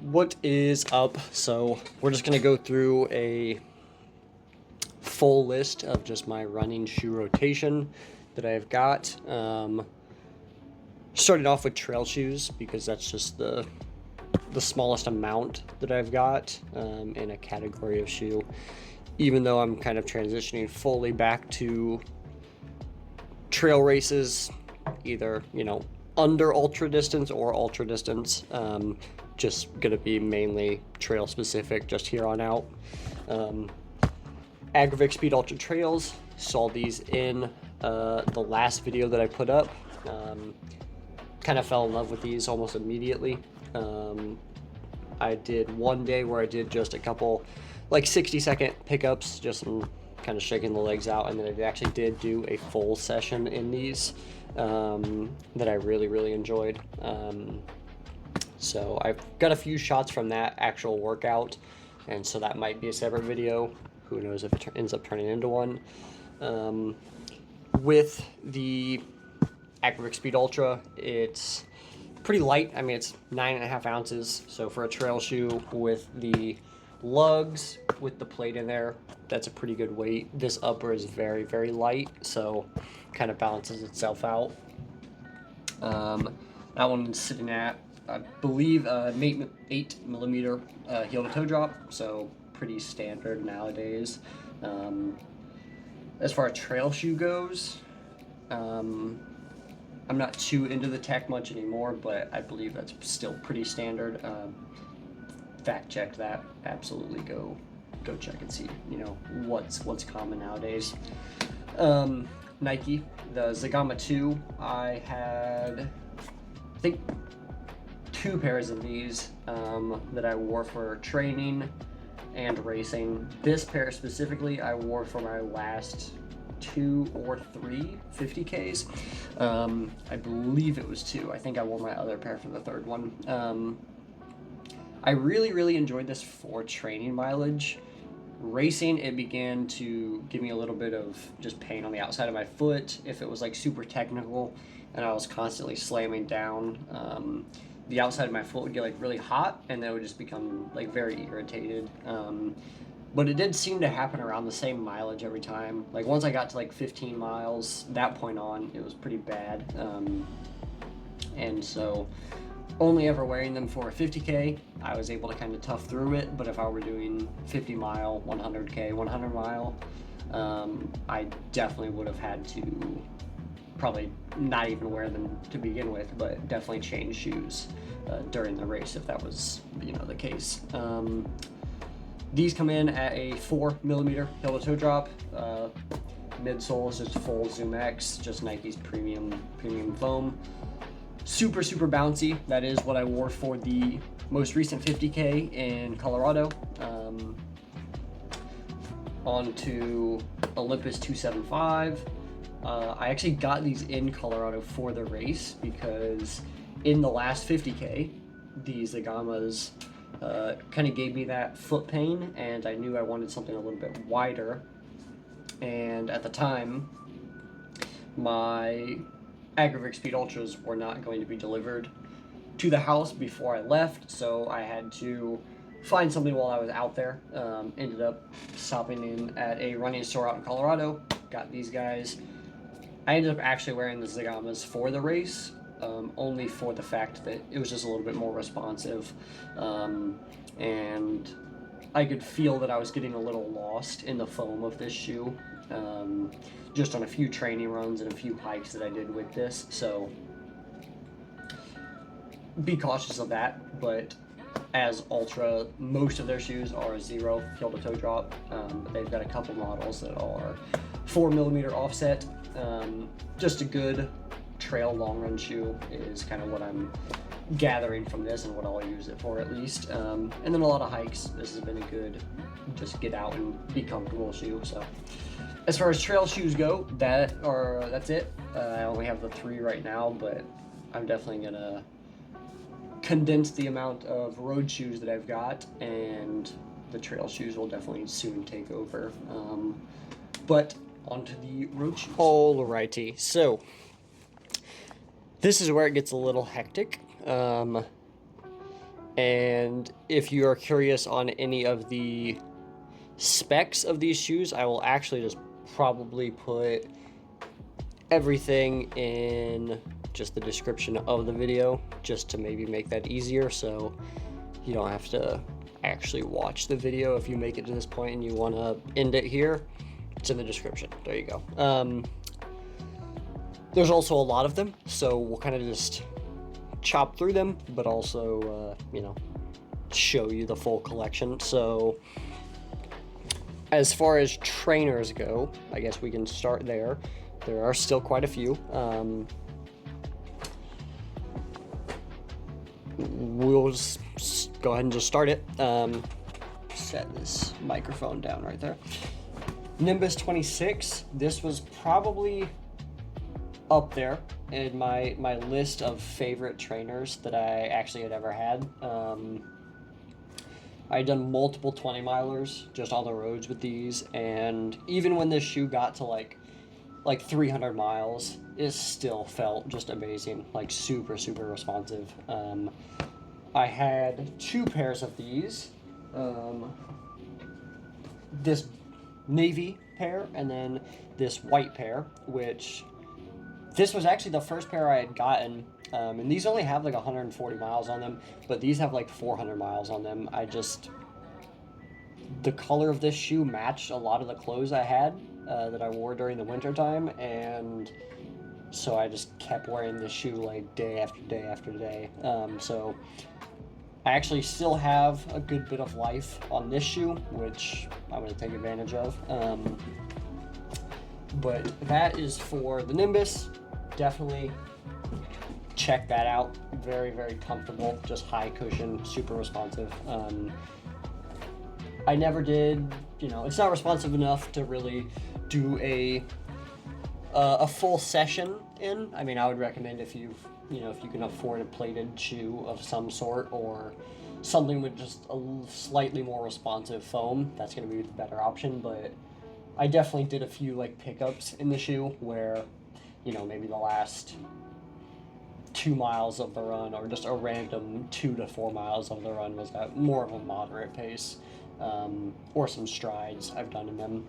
What is up? So we're just gonna go through a full list of just my running shoe rotation that I've got. Started off with trail shoes because that's just the smallest amount that I've got in a category of shoe, even though I'm kind of transitioning fully back to trail races, either, you know, under ultra distance or ultra distance. Just gonna be mainly trail specific just here on out. AHAR Speed Ultra Trails, saw these in the last video that I put up. Kind of fell in love with these almost immediately. I did one day where I did just a couple like 60-second pickups, just kind of shaking the legs out, and then I actually did do a full session in these that I really enjoyed. So I've got a few shots from that actual workout, and so that might be a separate video. Who knows if it ends up turning into one. With the AHAR Speed Ultra, it's pretty light. I mean, it's 9.5 ounces. So for a trail shoe with the lugs, with the plate in there, that's a pretty good weight. This upper is very light, so kind of balances itself out. That one's sitting at, I believe, 8mm heel to toe drop, so pretty standard nowadays. As far as trail shoe goes, I'm not too into the tech much anymore, but I believe that's still pretty standard. Fact check that. Absolutely go check and see, you know, what's common nowadays. Nike, the Zagama 2, I had, I think, 2 pairs of these that I wore for training and racing. This pair specifically I wore for my last 2 or 3 50Ks. I believe it was 2. I think I wore my other pair for the third one. I really enjoyed this for training mileage. Racing, it began to give me a little bit of just pain on the outside of my foot if it was like super technical and I was constantly slamming down. The outside of my foot would get like really hot, and then it would just become like very irritated. But it did seem to happen around the same mileage every time. Like once I got to like 15 miles, that point on, it was pretty bad. And so only ever wearing them for a 50K, I was able to kind of tough through it. But if I were doing 50 mile, 100K, 100 mile, I definitely would have had to probably not even wear them to begin with, but definitely change shoes during the race if that was, you know, the case. These come in at a 4mm heel to toe drop. Midsole is just full Zoom X, just Nike's premium foam. Super bouncy. That is what I wore for the most recent 50K in Colorado. On to Olympus 275. I actually got these in Colorado for the race because in the last 50K, these Zagamas kind of gave me that foot pain, and I knew I wanted something a little bit wider. And at the time, my AHAR Speed Ultras were not going to be delivered to the house before I left, so I had to find something while I was out there. Ended up stopping in at a running store out in Colorado, got these guys. I ended up actually wearing the Zagamas for the race, only for the fact that it was just a little bit more responsive, and I could feel that I was getting a little lost in the foam of this shoe, just on a few training runs and a few hikes that I did with this, so be cautious of that. But as Ultra, most of their shoes are 0 heel to toe drop, but they've got a couple models that are 4mm offset. Just a good trail long run shoe is kind of what I'm gathering from this and what I'll use it for, at least. And then a lot of hikes. This has been a good just get out and be comfortable shoe. So as far as trail shoes go, that's it. I only have the 3 right now, but I'm definitely gonna condense the amount of road shoes that I've got, and the trail shoes will definitely soon take over. But onto the road shoes. Alrighty, so this is where it gets a little hectic. And if you are curious on any of the specs of these shoes, I will actually just probably put everything in just the description of the video, just to maybe make that easier, so you don't have to actually watch the video if you make it to this point and you want to end it here. It's in the description. There you go. There's also a lot of them, so we'll kind of just chop through them, but also, you know, show you the full collection. So as far as trainers go, I guess we can start there. There are still quite a few. We'll just go ahead and just start it. Set this microphone down right there. Nimbus 26, this was probably up there in my list of favorite trainers that I actually had ever had. I'd done multiple 20 milers just on the roads with these, and even when this shoe got to like 300 miles, it still felt just amazing, like super responsive. I had 2 pairs of these, this navy pair and then this white pair, which this was actually the first pair I had gotten, and these only have like 140 miles on them, but these have like 400 miles on them. The color of this shoe matched a lot of the clothes I had that I wore during the winter time, and so I just kept wearing this shoe like day after day after day. So I actually still have a good bit of life on this shoe, which I'm going to take advantage of. But that is for the Nimbus. Definitely check that out. Very comfortable, just high cushion, super responsive. I never did, you know, it's not responsive enough to really do a full session in. I mean, I would recommend if you can afford a plated shoe of some sort, or something with just a slightly more responsive foam, that's going to be the better option. But I definitely did a few like pickups in the shoe where, you know, maybe the last 2 miles of the run, or just a random 2 to 4 miles of the run, was at more of a moderate pace, or some strides I've done in them.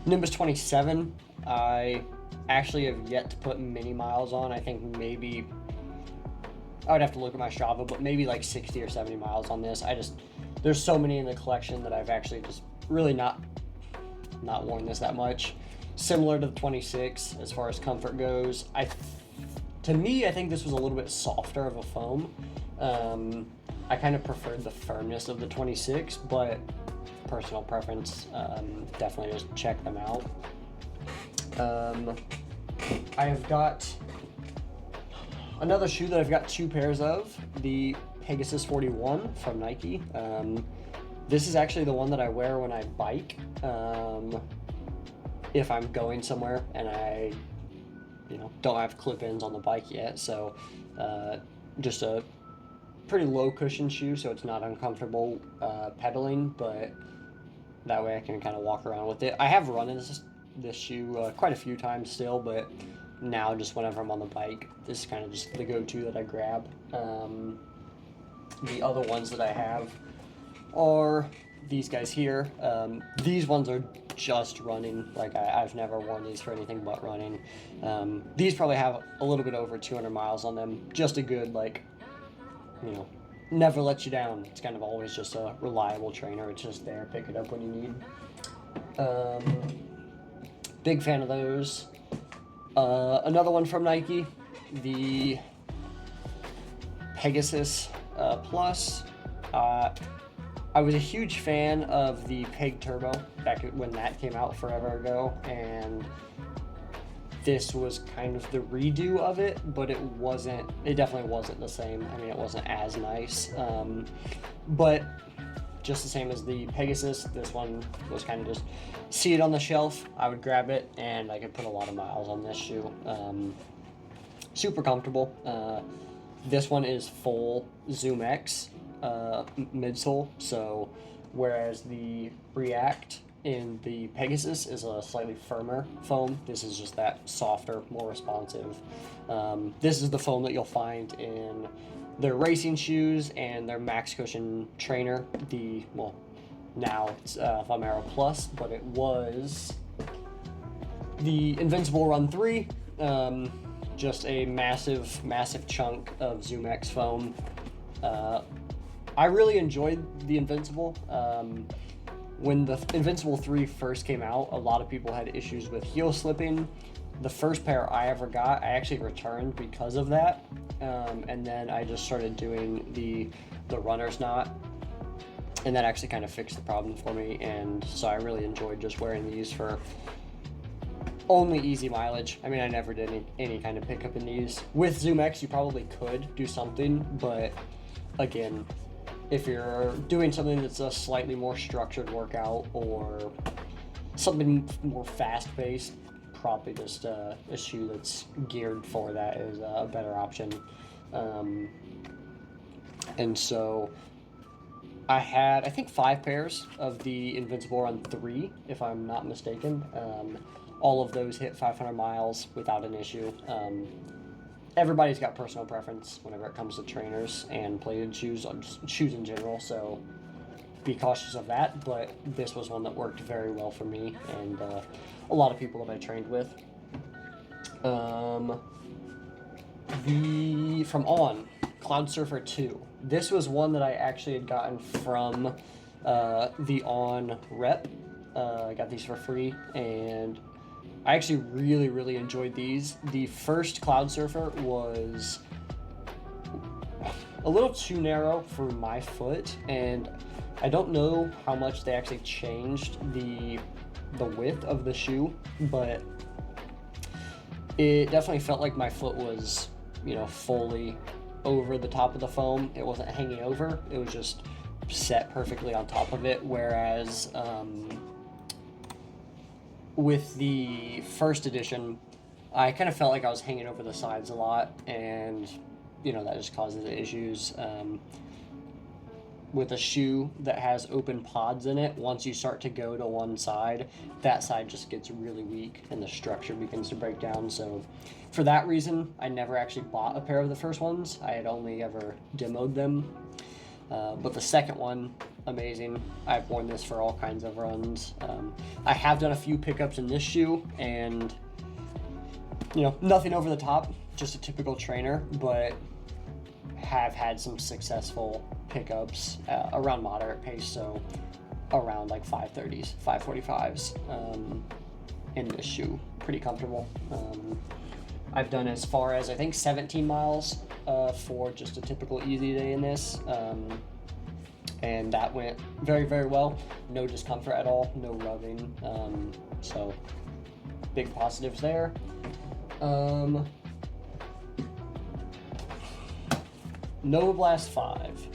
Nimbus 27, I actually have yet to put many miles on. I think maybe, I would have to look at my Strava, but maybe like 60 or 70 miles on this. There's so many in the collection that I've actually just really not worn this that much. Similar to the 26 as far as comfort goes. To me, I think this was a little bit softer of a foam. I kind of preferred the firmness of the 26, but personal preference. Definitely just check them out. I have got another shoe that I've got 2 pairs of, the PEGASUS 41 from Nike. This is actually the one that I wear when I bike, if I'm going somewhere and I, don't have clip-ins on the bike yet. So just a pretty low cushion shoe, so it's not uncomfortable pedaling, but that way I can kind of walk around with it. I have run in this shoe quite a few times still, but now just whenever I'm on the bike, this is kind of just the go-to that I grab. The other ones that I have are these guys here. These ones are just running. Like I've never worn these for anything but running. These probably have a little bit over 200 miles on them. Just a good, never let you down. It's kind of always just a reliable trainer. It's just there, pick it up when you need. Big fan of those. Another one from Nike, the PEGASUS Plus. I was a huge fan of the Peg Turbo back when that came out forever ago, and this was kind of the redo of it, but it definitely wasn't the same. I mean, it wasn't as nice, but just the same as the PEGASUS, this one was kind of just see it on the shelf, I would grab it, and I could put a lot of miles on this shoe. Super comfortable. This one is full Zoom X midsole, so whereas the React in the PEGASUS is a slightly firmer foam, this is just that softer, more responsive. This is the foam that you'll find in their racing shoes and their max cushion trainer. Well, now it's Vomero Plus, but it was the Invincible Run 3. Just a massive chunk of ZoomX foam. I really enjoyed the Invincible. When the Invincible 3 first came out, a lot of people had issues with heel slipping. The first pair I ever got, I actually returned because of that. And then I just started doing the runner's knot, and that actually kind of fixed the problem for me. And so I really enjoyed just wearing these for only easy mileage. I mean, I never did any kind of pickup in these. With ZoomX, you probably could do something, but again, if you're doing something that's a slightly more structured workout or something more fast-paced, probably just a shoe that's geared for that is a better option. And so I had, I think, 5 pairs of the Invincible Run 3, if I'm not mistaken. All of those hit 500 miles without an issue. Everybody's got personal preference whenever it comes to trainers and plated shoes, shoes in general, so be cautious of that, but this was one that worked very well for me and a lot of people that I trained with. From Cloud Surfer 2. This was one that I actually had gotten from the On rep. I got these for free, and I actually really enjoyed these. The first Cloud Surfer was a little too narrow for my foot, and I don't know how much they actually changed the width of the shoe, but it definitely felt like my foot was, you know, fully over the top of the foam. It wasn't hanging over, it was just set perfectly on top of it, whereas with the first edition, I kind of felt like I was hanging over the sides a lot, and you know, that just causes issues. With a shoe that has open pods in it, once you start to go to one side, that side just gets really weak and the structure begins to break down. So for that reason, I never actually bought a pair of the first ones. I had only ever demoed them. But the second one, amazing. I've worn this for all kinds of runs. I have done a few pickups in this shoe, and you know, nothing over the top, just a typical trainer, but have had some successful pickups around moderate pace, so around like 530s, 545s in this shoe. Pretty comfortable. I've done as far as I think 17 miles for just a typical easy day in this, and that went very well. No discomfort at all, no rubbing, so big positives there. Nova Blast 5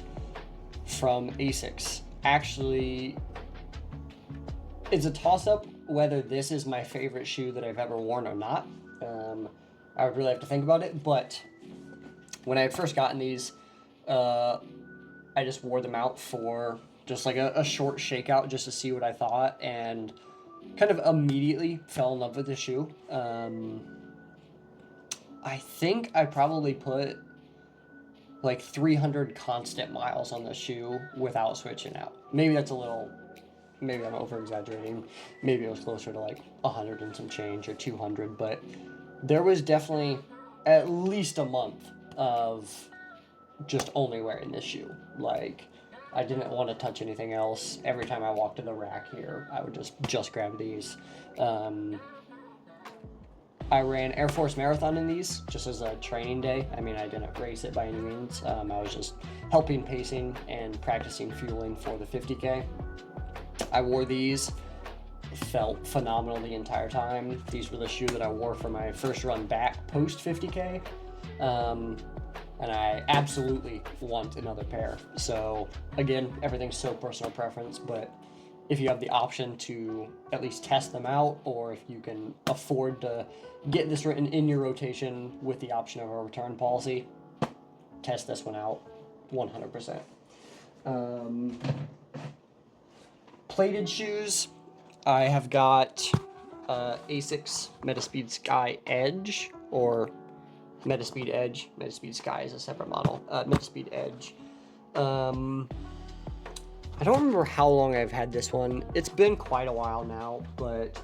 from ASICS. Actually, it's a toss-up whether this is my favorite shoe that I've ever worn or not. I would really have to think about it, but when I had first gotten these, I just wore them out for just like a short shakeout just to see what I thought, and kind of immediately fell in love with the shoe. I think I probably put like 300 constant miles on the shoe without switching out. Maybe that's a little, maybe I'm over exaggerating. Maybe it was closer to like 100 and some change or 200, but there was definitely at least a month of just only wearing this shoe. Like, I didn't want to touch anything else. Every time I walked to the rack here, I would just grab these. I ran Air Force Marathon in these just as a training day. I mean, I didn't race it by any means. I was just helping pacing and practicing fueling for the 50K. I wore these. It felt phenomenal the entire time. These were the shoe that I wore for my first run back post 50K. And I absolutely want another pair. So again, everything's so personal preference, but if you have the option to at least test them out, or if you can afford to get this written in your rotation with the option of a return policy, test this one out 100%. Plated shoes, I have got ASICS Metaspeed Sky Edge, or Metaspeed Edge. Metaspeed Sky is a separate model. Metaspeed Edge. I don't remember how long I've had this one. It's been quite a while now, but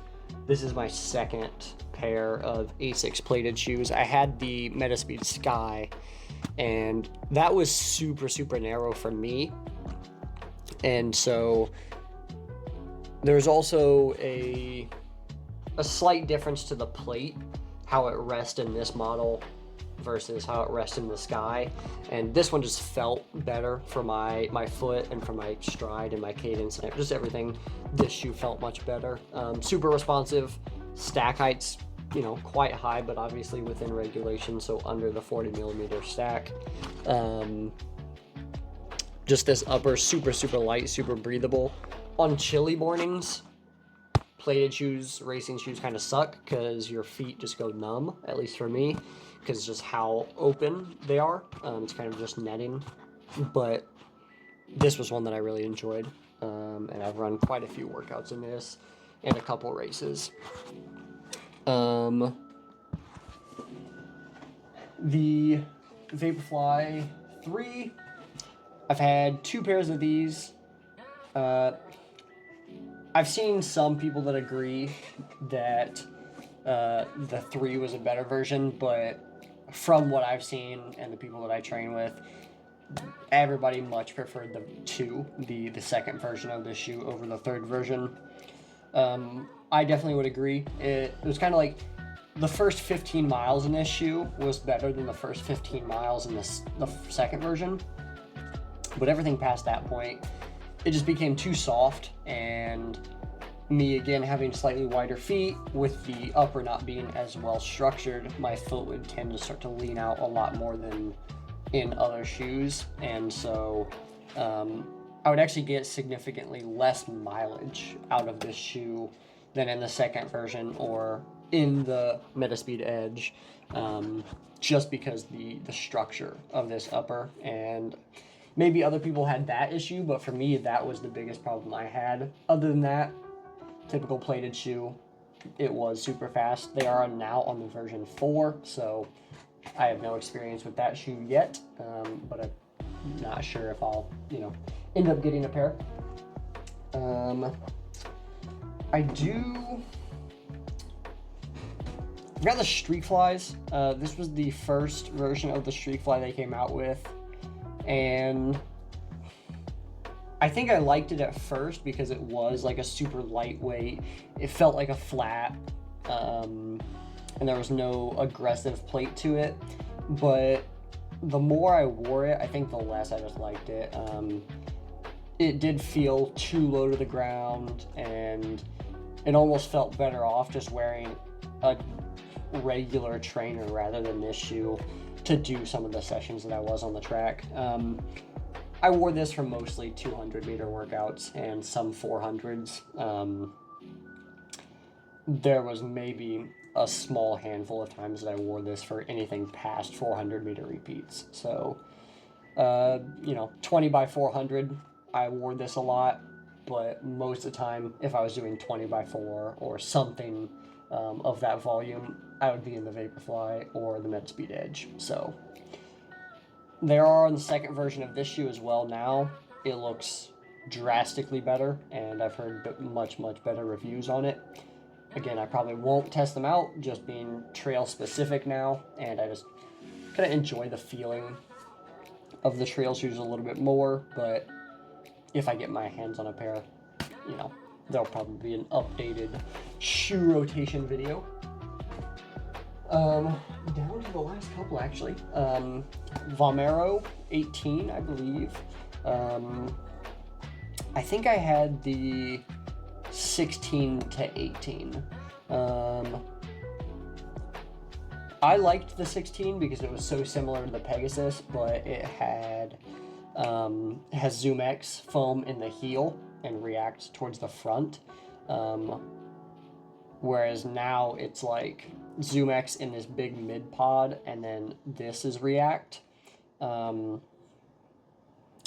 this is my second pair of ASICS plated shoes. I had the Metaspeed Sky, and that was super, super narrow for me. And so there's also a slight difference to the plate, how it rests in this model versus how it rests in the Sky. And this one just felt better for my foot and for my stride and my cadence and just everything. This shoe felt much better. Super responsive. Stack height's, you know, quite high, but obviously within regulation, so under the 40mm stack. Just this upper, super, super light, super breathable. On chilly mornings, plated shoes, racing shoes kind of suck because your feet just go numb, at least for me, because just how open they are. It's kind of just netting, but this was one that I really enjoyed, and I've run quite a few workouts in this and a couple races. The Vaporfly 3, I've had 2 pairs of these. I've seen some people that agree that the 3 was a better version, but from what I've seen and the people that I train with, everybody much preferred the 2, the second version of this shoe, over the 3rd version. I definitely would agree. It was kind of like the first 15 miles in this shoe was better than the first 15 miles in the second version. But everything past that point, it just became too soft, and me again having slightly wider feet with the upper not being as well structured, my foot would tend to start to lean out a lot more than in other shoes, and so I would actually get significantly less mileage out of this shoe than in the second version or in the Metaspeed Edge, just because the structure of this upper. And maybe other people had that issue, but for me, that was the biggest problem I had. Other than that, typical plated shoe, it was super fast. They are now on the version 4, so I have no experience with that shoe yet, but I'm not sure if I'll, you know, end up getting a pair. I've got the Streak Flies. This was the first version of the Streak Fly they came out with, and I think I liked it at first because it was like a super lightweight. It felt like a flat, and there was no aggressive plate to it. But the more I wore it, I think the less I just liked it. It did feel too low to the ground, and it almost felt better off just wearing a regular trainer rather than this shoe to do some of the sessions that I was on the track. I wore this for mostly 200-meter workouts and some 400s. There was maybe a small handful of times that I wore this for anything past 400-meter repeats. So, you know, 20 by 400, I wore this a lot, but most of the time, if I was doing 20 by 4 or something of that volume, I would be in the Vaporfly or the Metaspeed Edge. So they are on the second version of this shoe as well now. It looks drastically better, and I've heard much, much better reviews on it. Again, I probably won't test them out, just being trail specific now, and I just kind of enjoy the feeling of the trail shoes a little bit more. But if I get my hands on a pair, you know, there'll probably be an updated shoe rotation video. Down to the last couple, actually. Vomero 18, I believe. I think I had the 16 to 18. I liked the 16 because it was so similar to the PEGASUS, but it has ZoomX foam in the heel and ReactX towards the front. Whereas now it's like ZoomX in this big mid pod, and then this is ReactX.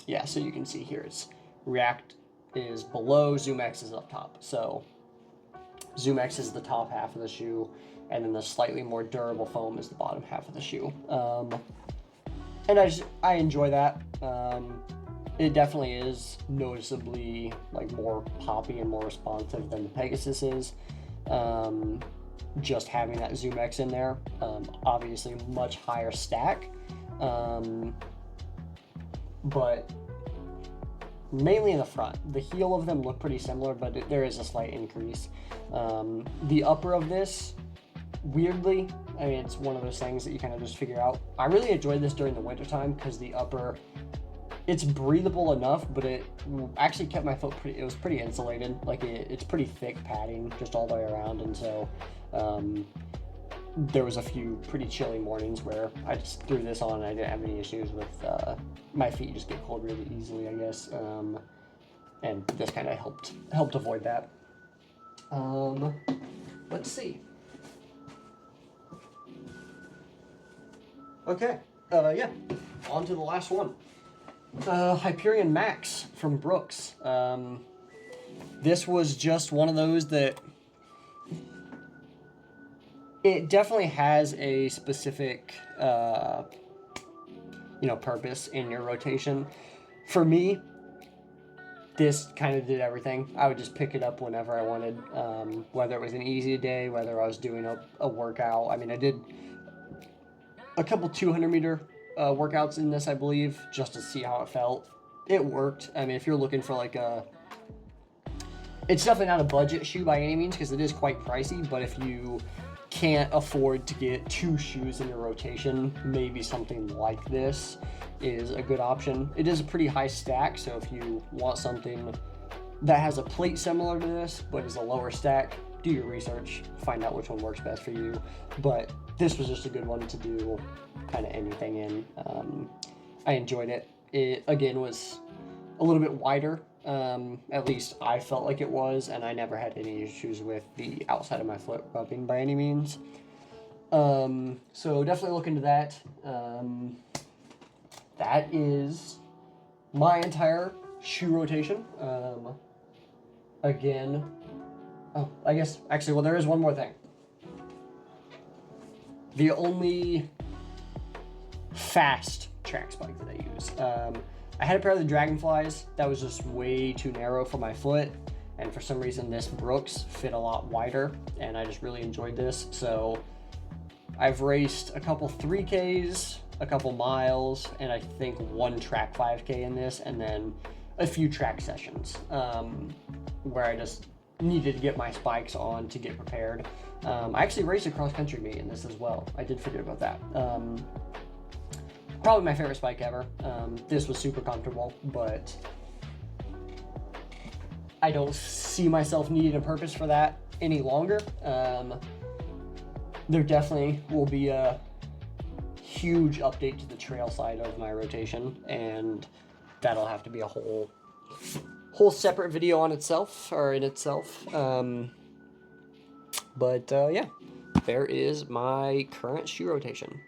Yeah, so you can see here it's ReactX is below, ZoomX is up top. So Zoom X is the top half of the shoe, and then the slightly more durable foam is the bottom half of the shoe. And I enjoy that. It definitely is noticeably like more poppy and more responsive than the Pegasus is. Just having that Zoom X in there, obviously much higher stack, but mainly in the front. The heel of them look pretty similar, but there is a slight increase. The upper of this, weirdly, I mean, it's one of those things that you kind of just figure out. I really enjoyed this during the wintertime because the upper, it's breathable enough, but it actually kept my foot it was pretty insulated. Like it's pretty thick padding just all the way around, and so there was a few pretty chilly mornings where I just threw this on and I didn't have any issues with my feet just get cold really easily, I guess. And this kind of helped avoid that. Let's see. Okay, yeah, on to the last one. Hyperion Max from Brooks. This was just one of those that it definitely has a specific, purpose in your rotation. For me, this kind of did everything. I would just pick it up whenever I wanted, whether it was an easy day, whether I was doing a workout. I mean, I did a couple 200-meter workouts in this, I believe, just to see how it felt. It worked. I mean, if you're looking for like it's definitely not a budget shoe by any means because it is quite pricey, but if you can't afford to get 2 shoes in your rotation, maybe something like this is a good option. It is a pretty high stack, so if you want something that has a plate similar to this but is a lower stack, do your research, find out which one works best for you. But this was just a good one to do kind of anything in. I enjoyed it. It again was a little bit wider, at least I felt like it was, and I never had any issues with the outside of my foot rubbing by any means. So definitely look into that. That is my entire shoe rotation. Again, oh, I guess, actually, well, there is one more thing. The only fast track spike that I use. I had a pair of the Dragonflies that was just way too narrow for my foot, and for some reason this Brooks fit a lot wider, and I just really enjoyed this. So I've raced a couple 3Ks, a couple miles, and I think 1 track 5K in this, and then a few track sessions where I just needed to get my spikes on to get prepared. I actually raced a cross-country meet in this as well. I did forget about that. Probably my favorite spike ever. This was super comfortable, but I don't see myself needing a purpose for that any longer. There definitely will be a huge update to the trail side of my rotation, and that'll have to be a whole separate video on itself, or in itself. But yeah, there is my current shoe rotation.